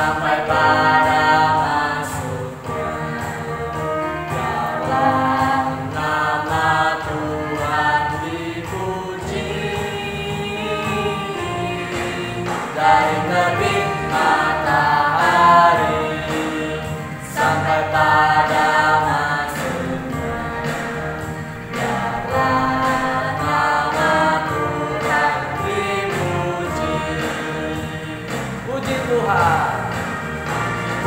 sampai pada masuknya dalam nama Tuhan dipuji. Dari terbit matahari sampai pada masuknya dalam nama Tuhan dipuji. Puji Tuhan.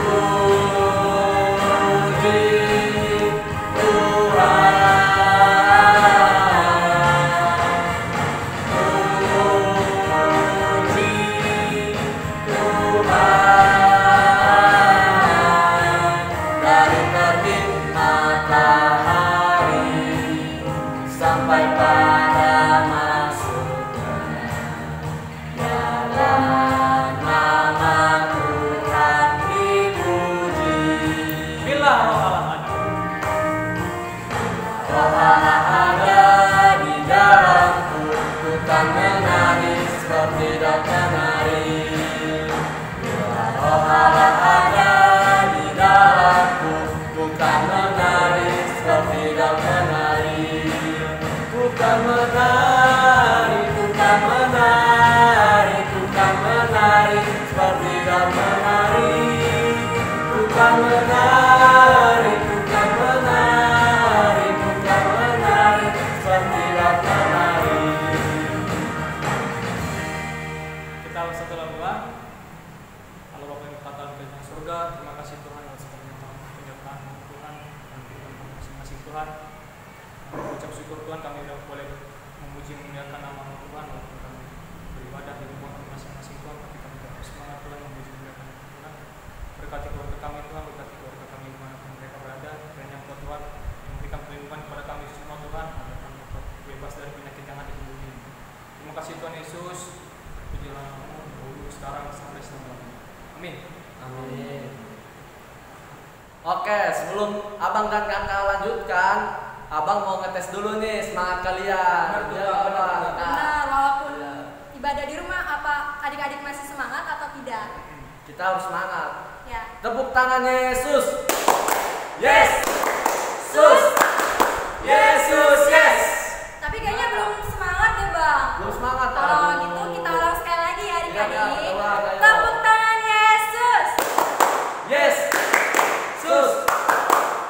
Puji Tuhan. Dari terbit matahari sampai pada masuknya dalam nama Tuhan dipuji. Bila Roh Allah ada di dalamku, ku kan menari seperti daun menari. Bila Roh Allah ada di dalamku, ku kan menari seperti daun menari. Ku kan menari, ku kan menari, ku kan menari seperti daun menari. Ku kan menari, ku kan menari, ku kan menari seperti daun menari. Kita satu lagu doa. Allah Bapa yang berkata di surga, terima kasih Tuhan atas penyertaan Tuhan dan kehidupan masing-masing Tuhan. Kami ucap syukur Tuhan, kami sudah boleh memuji memuliakan nama Tuhan walaupun kami beribadah di rumah kami masing-masing Tuhan, tapi kami tetap semangat Tuhan memuji memuliakan Tuhan. Berkati keluarga kami Tuhan, berkati keluarga kami dimanapun mereka berada, dan yang Tuhan yang memberikan perlindungan kepada kami semua Tuhan, agar kami dapat bebas dari penyakit yang ada di dunia ini. Terima kasih Tuhan Yesus, pujilah namamu dahulu, sekarang, sampai selama-lamanya. Amin. Amin. Oke, sebelum abang dan kakak lanjutkan, abang mau ngetes dulu nih semangat kalian. Benar. Benar, walaupun Ya. ibadah di rumah, apa adik-adik masih semangat atau tidak? Kita harus semangat. Ya. Tepuk tangannya Yesus. Yes. Sus. Yesus, yes. Tapi kayaknya belum semangat deh bang. Belum semangat. Kalau aduh. gitu kita ulang sekali lagi ya adik-adik. Iya, kita ulang, ayo. Tepuk tangan Yesus. Yes. Sus.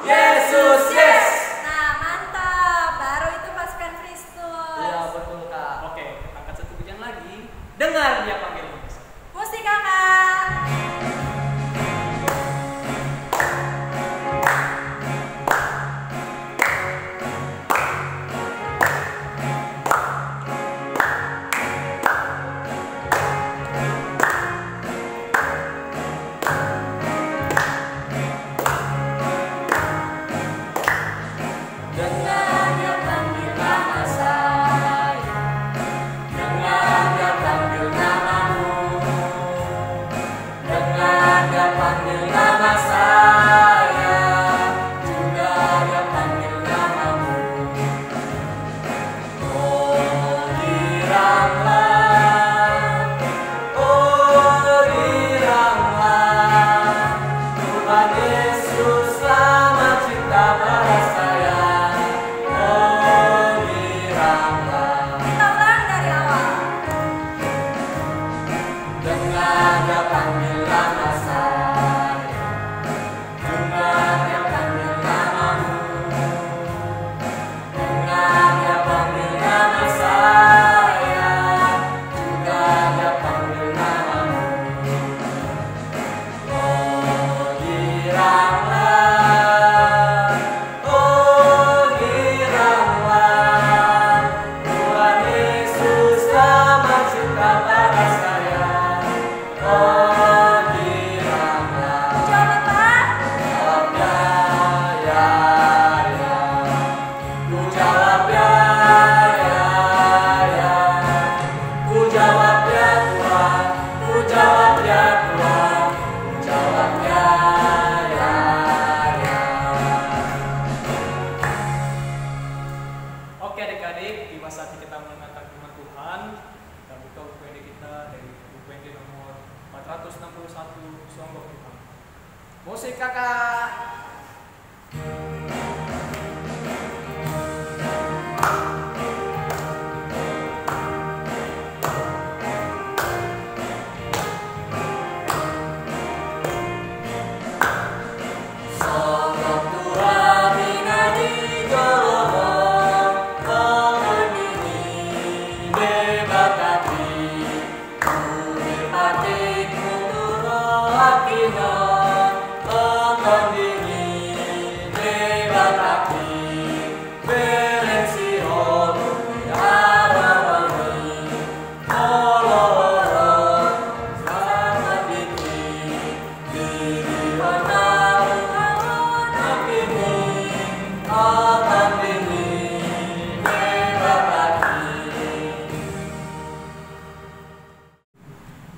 Yesus, yes. Nah mantap, baru itu pasukan Kristus. Iya, betul Kak. Oke, angkat satu pujian lagi. Dengar dia panggil. Musik kakak. Musik kakak.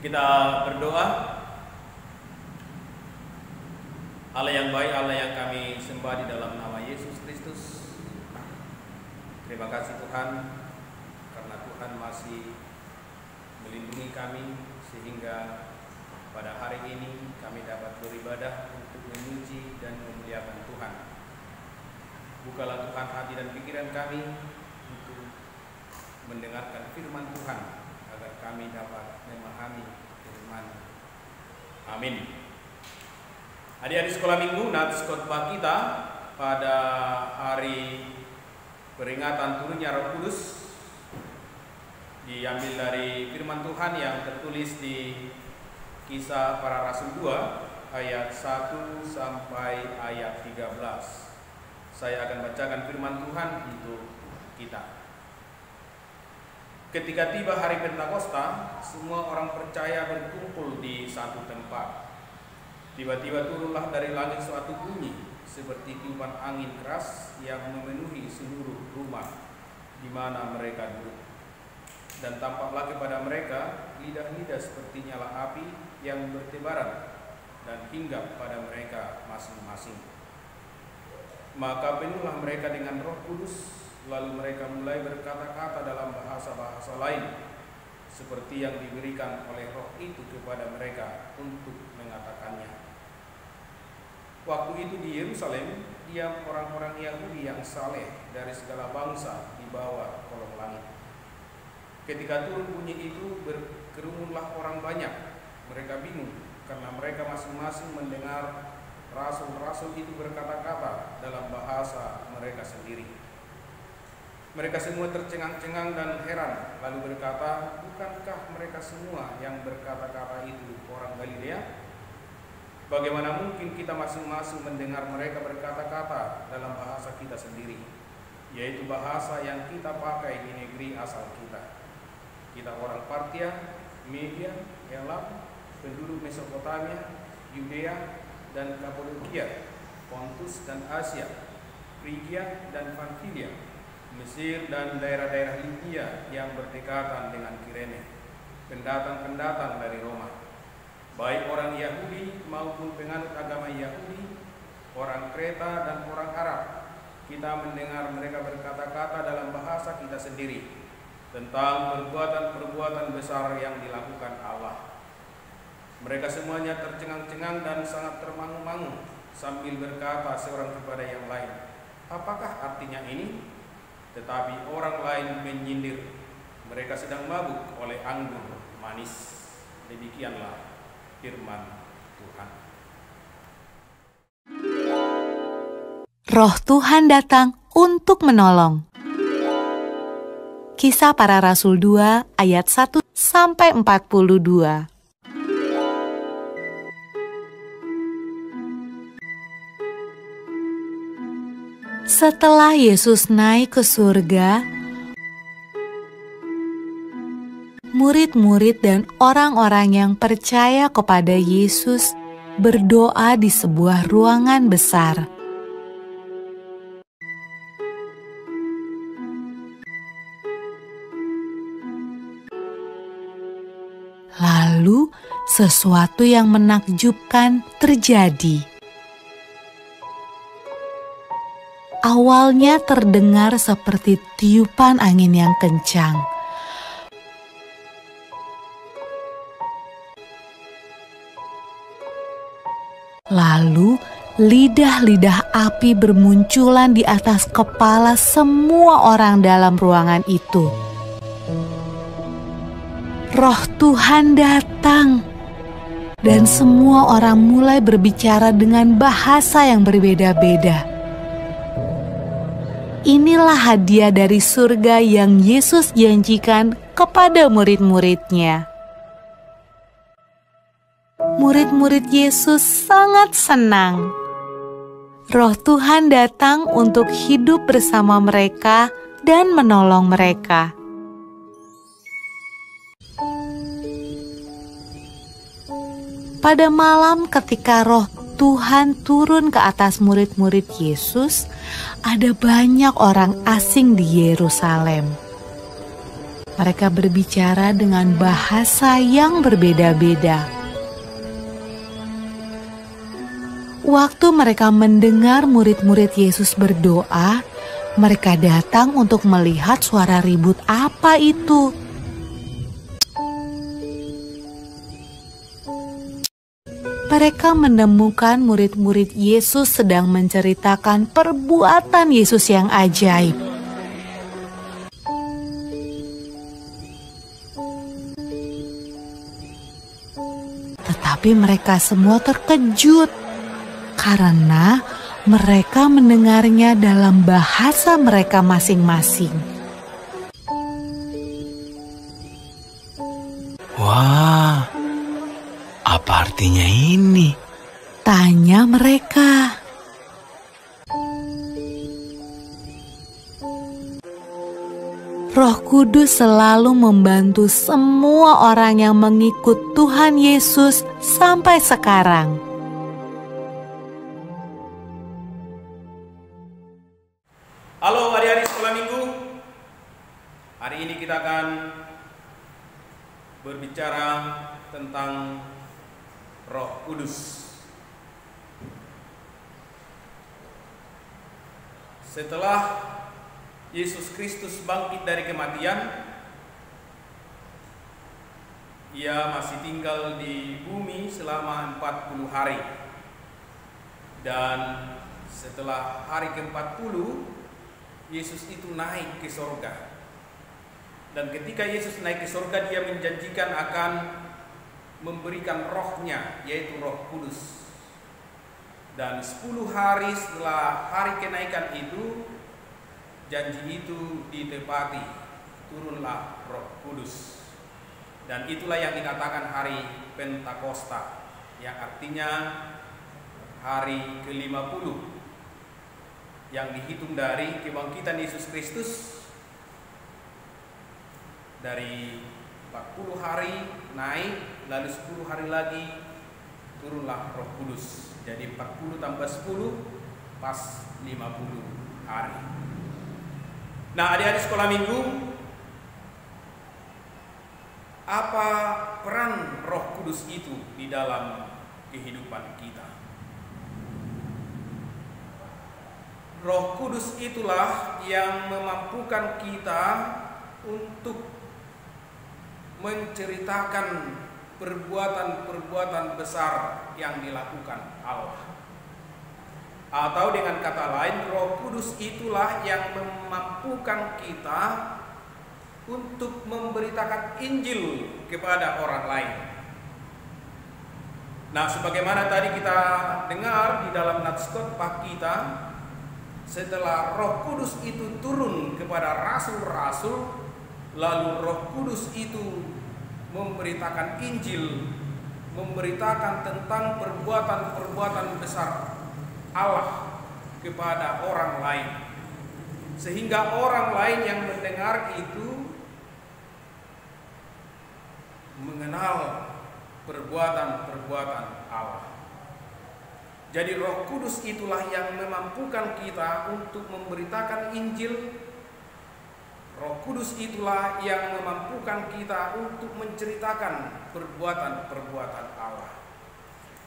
Kita berdoa. Allah yang baik, Allah yang kami sembah di dalam nama Yesus Kristus. Terima kasih Tuhan, karena Tuhan masih melindungi kami sehingga pada hari ini kami dapat beribadah untuk memuji dan memuliakan Tuhan. Bukalah Tuhan hati dan pikiran kami untuk mendengarkan firman Tuhan, agar kami dapat memahami firman. Amin. Adik-adik sekolah minggu, nats khotbah kita pada hari peringatan turunnya Roh Kudus diambil dari firman Tuhan yang tertulis di Kisah Para Rasul 2 ayat 1 sampai ayat 13. Saya akan bacakan firman Tuhan untuk kita. Ketika tiba hari Pentakosta, semua orang percaya berkumpul di satu tempat. Tiba-tiba turunlah dari langit suatu bunyi seperti tiupan angin keras yang memenuhi seluruh rumah di mana mereka duduk. Dan tampaklah kepada mereka lidah-lidah seperti nyala api yang bertebaran dan hinggap pada mereka masing-masing. Maka penuhlah mereka dengan Roh Kudus, lalu mereka mulai berkata-kata dalam bahasa-bahasa lain seperti yang diberikan oleh Roh itu kepada mereka untuk mengatakannya. Waktu itu di Yerusalem diam orang-orang Yahudi yang saleh dari segala bangsa di bawah kolong langit. Ketika turun bunyi itu, berkerumunlah orang banyak. Mereka bingung karena mereka masing-masing mendengar rasul-rasul itu berkata-kata dalam bahasa mereka sendiri. Mereka semua tercengang-cengang dan heran, lalu berkata, bukankah mereka semua yang berkata-kata itu orang Galilea? Bagaimana mungkin kita masing-masing mendengar mereka berkata-kata dalam bahasa kita sendiri, yaitu bahasa yang kita pakai di negeri asal kita. Kita orang Partia, Media, Elam, penduduk Mesopotamia, Yudea dan Kapadokia, Pontus dan Asia, Frigia dan Pamfilia, Mesir dan daerah-daerah Libya yang berdekatan dengan Kirene, pendatang-pendatang dari Roma, baik orang Yahudi maupun penganut agama Yahudi, orang Kreta dan orang Arab. Kita mendengar mereka berkata-kata dalam bahasa kita sendiri tentang perbuatan-perbuatan besar yang dilakukan Allah. Mereka semuanya tercengang-cengang dan sangat termangu-mangu sambil berkata seorang kepada yang lain, apakah artinya ini? Tetapi orang lain menyindir, mereka sedang mabuk oleh anggur manis. Demikianlah firman Tuhan. Roh Tuhan datang untuk menolong. Kisah Para Rasul 2 ayat 1 sampai 42. Setelah Yesus naik ke surga, murid-murid dan orang-orang yang percaya kepada Yesus berdoa di sebuah ruangan besar. Lalu sesuatu yang menakjubkan terjadi. Awalnya terdengar seperti tiupan angin yang kencang. Lalu lidah-lidah api bermunculan di atas kepala semua orang dalam ruangan itu. Roh Tuhan datang, dan semua orang mulai berbicara dengan bahasa yang berbeda-beda. Inilah hadiah dari surga yang Yesus janjikan kepada murid-muridnya. Murid-murid Yesus sangat senang. Roh Tuhan datang untuk hidup bersama mereka dan menolong mereka. Pada malam ketika Roh Tuhan turun ke atas murid-murid Yesus, ada banyak orang asing di Yerusalem. Mereka berbicara dengan bahasa yang berbeda-beda. Waktu mereka mendengar murid-murid Yesus berdoa, mereka datang untuk melihat suara ribut apa itu. Mereka menemukan murid-murid Yesus sedang menceritakan perbuatan Yesus yang ajaib. Tetapi mereka semua terkejut karena mereka mendengarnya dalam bahasa mereka masing-masing. Wah, apa artinya ini? Tanya mereka. Roh Kudus selalu membantu semua orang yang mengikut Tuhan Yesus sampai sekarang. Halo adik-adik sekolah minggu. Hari ini kita akan berbicara tentang Roh Kudus. Setelah Yesus Kristus bangkit dari kematian, Ia masih tinggal di bumi selama 40 hari. Dan setelah hari ke-40, Yesus itu naik ke sorga. Dan ketika Yesus naik ke sorga, Dia menjanjikan akan memberikan rohnya, yaitu Roh Kudus. Dan 10 hari setelah hari kenaikan itu, janji itu ditepati, turunlah Roh Kudus. Dan itulah yang dikatakan hari Pentakosta, yang artinya hari ke-50, yang dihitung dari kebangkitan Yesus Kristus. Dari 40 hari naik, lalu 10 hari lagi turunlah Roh Kudus. Jadi 40 tambah 10 pas 50 hari. Nah, adik-adik sekolah minggu, apa peran Roh Kudus itu di dalam kehidupan kita? Roh Kudus itulah yang memampukan kita untuk menceritakan perbuatan-perbuatan besar yang dilakukan Allah. Atau dengan kata lain, Roh Kudus itulah yang memampukan kita untuk memberitakan Injil kepada orang lain. Nah, sebagaimana tadi kita dengar di dalam nats khotbah kita, setelah Roh Kudus itu turun kepada rasul-rasul, lalu Roh Kudus itu memberitakan Injil, memberitakan tentang perbuatan-perbuatan besar Allah kepada orang lain, sehingga orang lain yang mendengar itu mengenal perbuatan-perbuatan Allah. Jadi Roh Kudus itulah yang memampukan kita untuk memberitakan Injil. Roh Kudus itulah yang memampukan kita untuk menceritakan perbuatan-perbuatan Allah.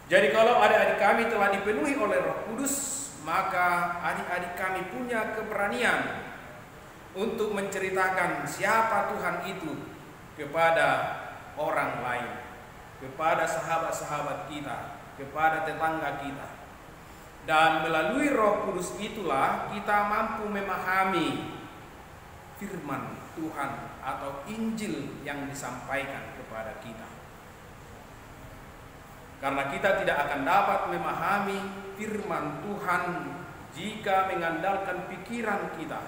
Jadi kalau adik-adik kami telah dipenuhi oleh Roh Kudus, maka adik-adik kami punya keberanian untuk menceritakan siapa Tuhan itu kepada orang lain, kepada sahabat-sahabat kita, kepada tetangga kita. Dan melalui Roh Kudus itulah kita mampu memahami firman Tuhan atau Injil yang disampaikan kepada kita. Karena kita tidak akan dapat memahami firman Tuhan jika mengandalkan pikiran kita.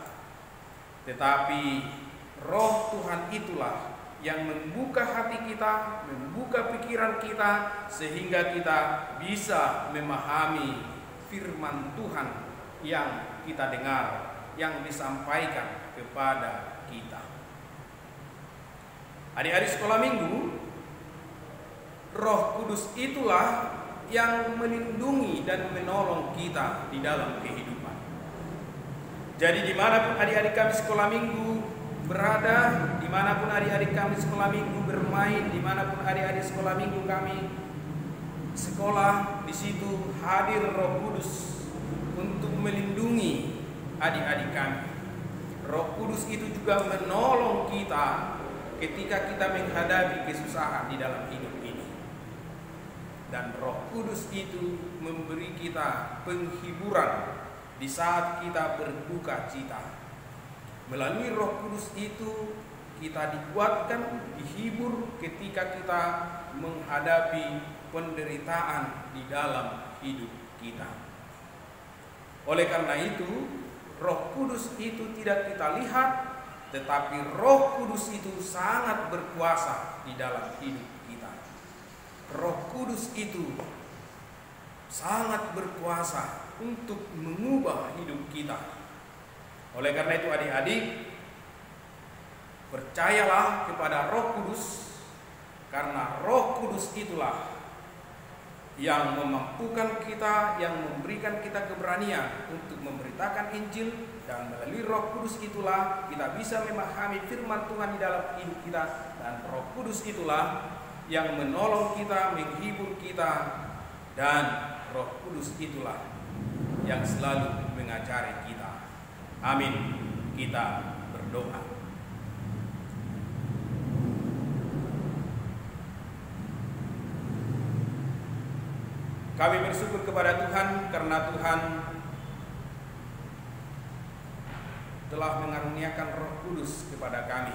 Tetapi Roh Tuhan itulah yang membuka hati kita, membuka pikiran kita, sehingga kita bisa memahami firman Tuhan yang kita dengar, yang disampaikan kepada kita. Adik-adik sekolah minggu, Roh Kudus itulah yang melindungi dan menolong kita di dalam kehidupan. Jadi dimanapun adik-adik kami sekolah minggu berada, dimanapun adik-adik kami sekolah minggu bermain, dimanapun adik-adik sekolah minggu kami sekolah, di situ hadir Roh Kudus untuk melindungi adik-adik kami. Roh Kudus itu juga menolong kita ketika kita menghadapi kesusahan di dalam hidup ini. Dan Roh Kudus itu memberi kita penghiburan di saat kita berduka cita. Melalui Roh Kudus itu kita dikuatkan, dihibur ketika kita menghadapi penderitaan di dalam hidup kita. Oleh karena itu, Roh Kudus itu tidak kita lihat, tetapi Roh Kudus itu sangat berkuasa di dalam hidup kita. Roh Kudus itu sangat berkuasa untuk mengubah hidup kita. Oleh karena itu adik-adik, percayalah kepada Roh Kudus, karena Roh Kudus itulah yang memampukan kita, yang memberikan kita keberanian untuk memberitakan Injil, dan melalui Roh Kudus itulah kita bisa memahami firman Tuhan di dalam hidup kita, dan Roh Kudus itulah yang menolong kita, menghibur kita, dan Roh Kudus itulah yang selalu mengajari kita. Amin. Kita berdoa. Kami bersyukur kepada Tuhan karena Tuhan telah mengaruniakan Roh Kudus kepada kami,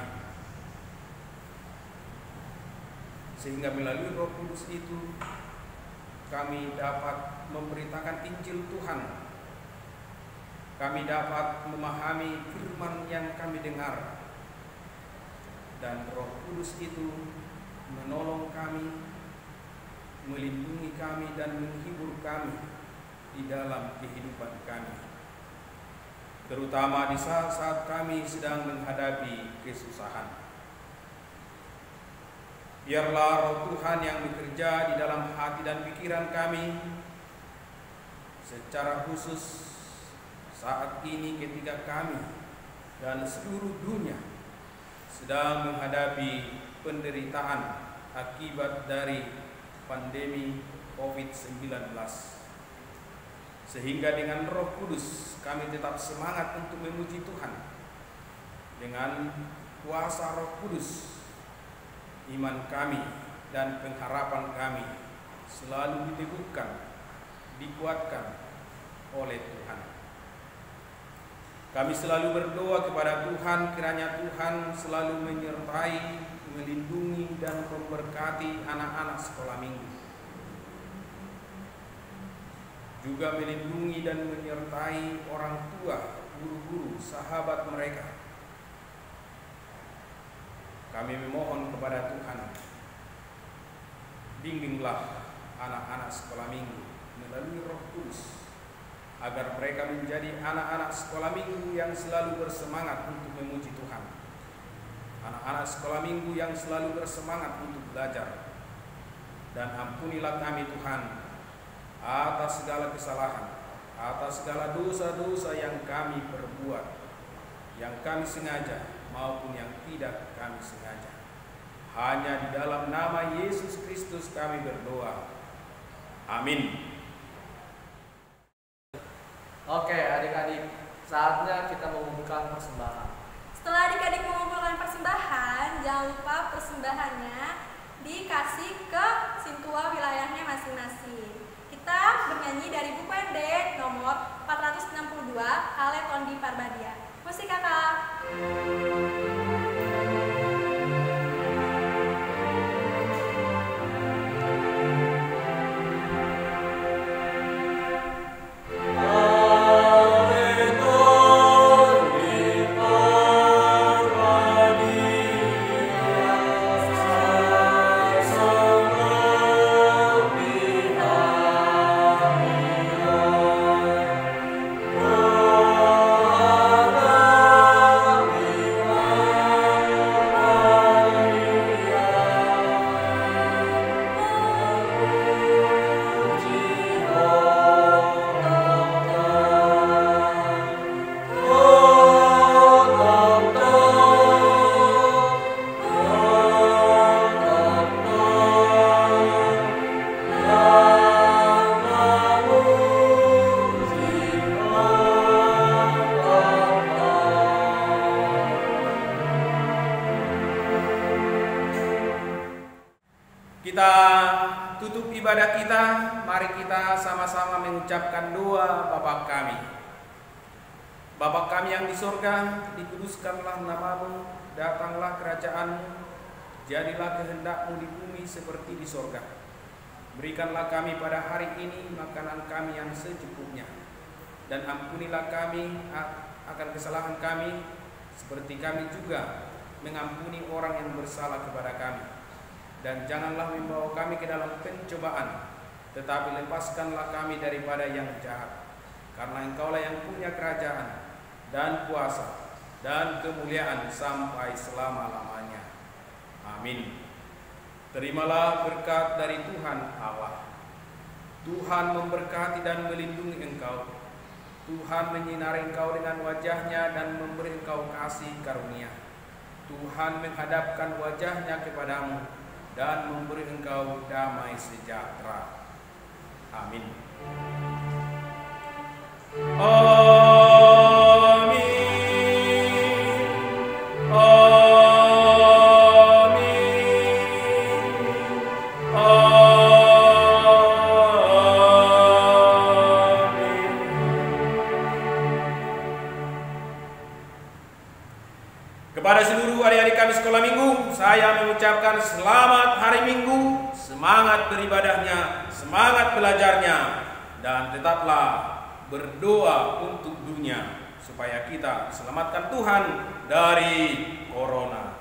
sehingga melalui Roh Kudus itu kami dapat memberitakan Injil Tuhan. Kami dapat memahami firman yang kami dengar, dan Roh Kudus itu menolong kami, melindungi kami, dan menghibur kami di dalam kehidupan kami, terutama di saat-saat kami sedang menghadapi kesusahan. Biarlah Roh Tuhan yang bekerja di dalam hati dan pikiran kami, secara khusus saat ini ketika kami dan seluruh dunia sedang menghadapi penderitaan akibat dari pandemi COVID-19. Sehingga dengan Roh Kudus kami tetap semangat untuk memuji Tuhan. Dengan kuasa Roh Kudus, iman kami dan pengharapan kami selalu diteguhkan, dikuatkan oleh Tuhan. Kami selalu berdoa kepada Tuhan, kiranya Tuhan selalu menyertai, melindungi, dan memberkati anak-anak sekolah minggu. Juga melindungi dan menyertai orang tua, guru-guru, sahabat mereka. Kami memohon kepada Tuhan, bimbinglah anak-anak sekolah minggu melalui Roh Kudus, agar mereka menjadi anak-anak sekolah minggu yang selalu bersemangat untuk memuji Tuhan. Anak-anak sekolah minggu yang selalu bersemangat untuk belajar. Dan ampunilah kami Tuhan atas segala kesalahan, atas segala dosa-dosa yang kami perbuat, yang kami sengaja maupun yang tidak kami sengaja. Hanya di dalam nama Yesus Kristus kami berdoa. Amin. Oke adik-adik, saatnya kita mengumpulkan persembahan. Setelah adik-adik mengumpulkan persembahan, jangan lupa persembahannya dikasih ke sintua wilayahnya masing-masing. Kita bernyanyi dari buku ND nomor 462 Ale Tondi Parbadia. Musik kakak. Kita tutup ibadah kita, mari kita sama-sama mengucapkan doa Bapa kami. Bapa kami yang di surga, dikuduskanlah namamu, datanglah kerajaanmu, jadilah kehendakmu di bumi seperti di surga. Berikanlah kami pada hari ini makanan kami yang secukupnya, dan ampunilah kami akan kesalahan kami, seperti kami juga mengampuni orang yang bersalah kepada kami. Dan janganlah membawa kami ke dalam pencobaan, tetapi lepaskanlah kami daripada yang jahat. Karena Engkaulah yang punya kerajaan dan kuasa dan kemuliaan sampai selama-lamanya. Amin. Terimalah berkat dari Tuhan Allah. Tuhan memberkati dan melindungi engkau. Tuhan menyinari engkau dengan wajahnya dan memberi engkau kasih karunia. Tuhan menghadapkan wajahnya kepadamu dan memberi engkau damai sejahtera. Amin. Amin. Amin. Amin. Kepada seluruh adik-adik kami sekolah minggu, saya mengucapkan selamat hari Minggu, semangat beribadahnya, semangat belajarnya, dan tetaplah berdoa untuk dunia supaya kita diselamatkan Tuhan dari corona.